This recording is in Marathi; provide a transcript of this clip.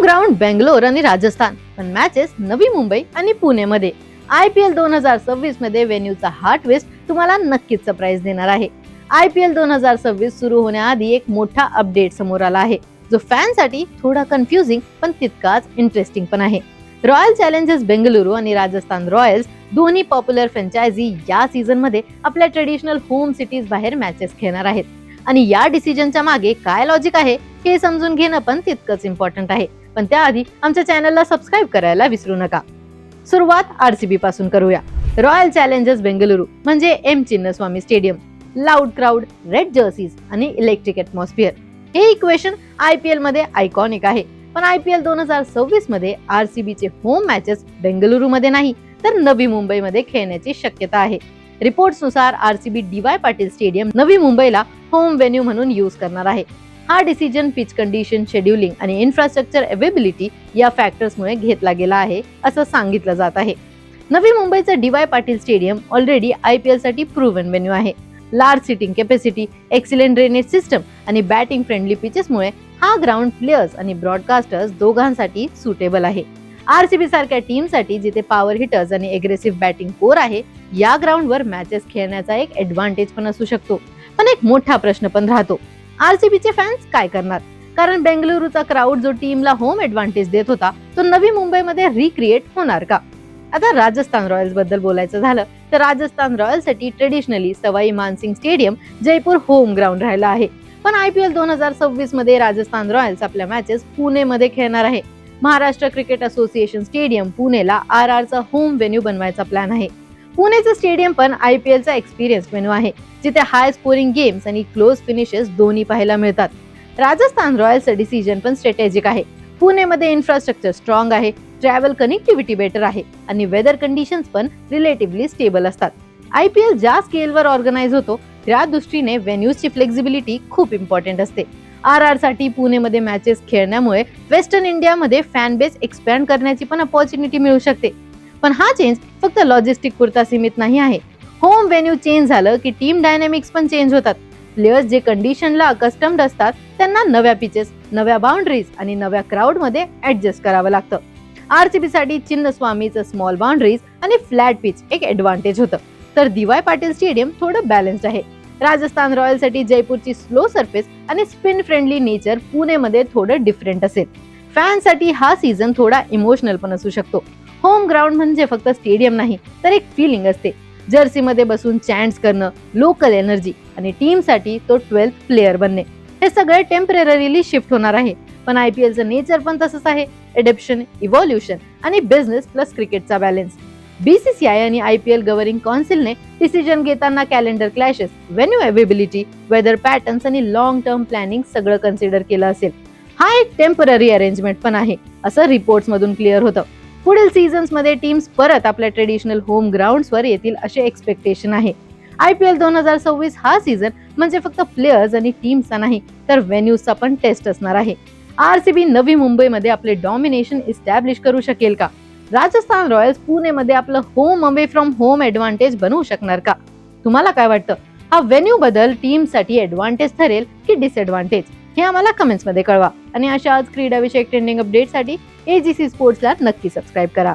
ग्राउंड बेंगलोर आणि राजस्थान, पण मॅचेस नवी मुंबई आणि पुणेमध्ये. IPL 2026 मध्ये व्हेन्यूचा हा ट्विस्ट तुम्हाला नक्कीच सरप्राईज देणार आहे. IPL 2026 सुरू होण्याआधी एक मोठा अपडेट समोर आला आहे, जो फॅनसाठी थोडा कन्फ्युजिंग पण तितकाच इंटरेस्टिंग पण आहे. रॉयल चॅलेंजर्स बेंगलुरू आणि राजस्थान रॉयल्स दोन्ही पॉप्युलर फ्रँचायझी या सीझन मध्ये आपल्या ट्रेडिशनल होम सिटीज बाहेर मॅचेस खेळणार आहेत. आणि या डिसिजनच्या मागे काय लॉजिक आहे हे समजून घेणं पण तितकंच इम्पॉर्टंट आहे. पण त्याआधी आमच्या चॅनलला सबस्क्राईब करायला विसरू नका. सुरुवात RCB पासून करूया. रॉयल चॅलेंजर्स बेंगलुरू म्हणजे M Chinnaswamy stadium, loud crowd, red jerseys आणि इलेक्ट्रिक ॲटमॉस्फिअर हे इक्वेशन IPL मध्ये आयकॉनिक आहे. पण IPL 2026 मध्ये RCB चे होम मॅचेस बेंगलुरू मध्ये नाही तर नवी मुंबई मध्ये खेळण्याची शक्यता आहे. रिपोर्ट्सनुसार RCB DY पाटील स्टेडियम नवी मुंबईला होम व्हेन्यू म्हणून यूज करणार आहे. हा डिसिजन पिच कंडिशन, शेड्यूलिंग आणि इन्फ्रास्ट्रक्चर अवेबिलिटी या फॅक्टर्समुळे घेतला गेला आहे असं सांगितलं जात आहे. नवी मुंबईचं DY Patil stadium already IPL साठी प्रूव्हन व्हेन्यू आहे. Large sitting capacity, excellent drainage system आणि बॅटिंग फ्रेंडली पिचेसमुळे हा ग्राउंड प्लेयर्स आणि ब्रॉडकास्टर्स दोघांसाठी सुटेबल आहे. RCB सारख्या टीमसाठी जिथे पॉवर हिटर्स आणि एग्रेसिव्ह बॅटिंग कोर आहे, या ग्राउंडवर मॅचेस खेळण्याचा एक ॲडव्हान्टेज पण असू शकतो. पण एक मोठा प्रश्न पण राहतो, RCB चे फॅन्स काय करणार? कारण बेंगलुरूचा क्राऊड जो टीमला होम ॲडव्हान्टेज देत होता, तो नवी मुंबईमध्ये रिक्रिएट होणार का? आता राजस्थान रॉयल्स बद्दल बोलायचं झालं तर राजस्थान रॉयल्ससाठी traditionally Sawai Mansingh stadium Jaipur home ground राहिला आहे. पण IPL 2026 मध्ये राजस्थान रॉयल्स आपल्या मॅचेस पुणेमध्ये खेळणार आहे. महाराष्ट्र क्रिकेट असोसिएशन स्टेडियम पुणेला RRचा होम व्हेन्यू बनवायचा प्लॅन आहे. पुणेचं स्टेडियम पण IPLचा एक्सपिरियन्स व्हेन्यू आहे, जिथे हाय स्कोरिंग गेम्स आणि क्लोज फिनिशेस दोन्ही पाहायला मिळतात. राजस्थान रॉयल्सचं डिसिजन पण स्ट्रॅटेजिक आहे. पुणेमध्ये इन्फ्रास्ट्रक्चर स्ट्रॉंग आहे, ट्रॅव्हल कनेक्टिव्हिटी बेटर आहे आणि वेदर कंडिशन्स पण रिलेटिव्हली स्टेबल असतात. IPL ज्या स्केलवर ऑर्गनाइज होतो त्या दृष्टीने व्हेन्यूजची फ्लेक्झिबिलिटी खूप इम्पॉर्टंट असते. RR साठी पुणेमध्ये मॅचेस खेळण्यामुळे वेस्टर्न इंडियामध्ये फॅन बेस एक्सपॅन्ड करण्याची पण अपॉर्च्युनिटी मिळू शकते. पण हा चेंज फक्त लॉजिस्टिक पुरता सीमित नाही आहे. होम व्हेन्यू चेंज झालं की टीम डायनॅमिक्स पण चेंज होतात. प्लेयर्स जे कंडिशनला अकस्टम्ड असतात त्यांना नव्या पिचेस, नव्या बाउंड्रीज आणि नव्या क्राऊड मध्ये ऍडजस्ट करावं लागतं. RCB साठी चिन्नस्वामीचं स्मॉल बाउंड्रीज आणि फ्लॅट पिच एक ॲडव्हान्टेज होतं, तर DY पाटील स्टेडियम थोडं बॅलन्स्ड आहे. राजस्थान रॉयल्ससाठी जयपूरची स्लो सरफेस आणि स्पिन फ्रेंडली नेचर पुणेमध्ये थोडं डिफरंट असेल. फॅनसाठी हा सीझन थोडा इमोशनल पण असू शकतो. होम ग्राउंड म्हणजे फक्त स्टेडियम नाही तर एक फिलिंग असते. जर्सीमध्ये बसून चॅन्ट्स करणं, लोकल एनर्जी आणि टीमसाठी तो 12th प्लेअर बनणे, हे सगळे टेम्पररीली शिफ्ट होणार आहे. पण IPLचं नेचर पण तसंच आहे, एडॅप्शन, इव्हॉल्युशन आणि बिझनेस प्लस क्रिकेटचा बॅलन्स. BCCI आणि IPL गव्हर्निंग काउन्सिलने डिसिजन घेताना calendar clashes, venue availability, weather patterns आणि लॉंग टर्म प्लॅनिंग सगळं कन्सिडर केलं असेल. हा एक टेम्पररी अरेंजमेंट पण आहे असं रिपोर्ट्स मधून क्लिअर होतं. पुढील सीझन्स मध्ये टीम्स परत आपल्या ट्रेडिशनल होम ग्राउंड्सवर येतील असे एक्सपेक्टेशन आहे. IPL 2026 हा सीझन म्हणजे फक्त प्लेयर्स आणि टीमचा नाही तर व्हेन्यूजचा पण टेस्ट असणार आहे. RCB नवी मुंबईमध्ये आपले डॉमिनेशन इस्टॅब्लिश करू शकेल का? राजस्थान रॉयल्स पुणेमध्ये आपलं home away from home advantage बनवू शकणार का? तुम्हाला काय वाटतं? हा व्हेन्यू बदल टीमसाठी ॲडव्हान्टेज ठरेल की डिसएडव्हान्टेज? हे आम्हाला कमेंट्स मध्ये कळवा. आणि अशाच क्रीडाविषयक ट्रेंडिंग अपडेटसाठी AGC स्पोर्ट्सला नक्की सबस्क्राईब करा.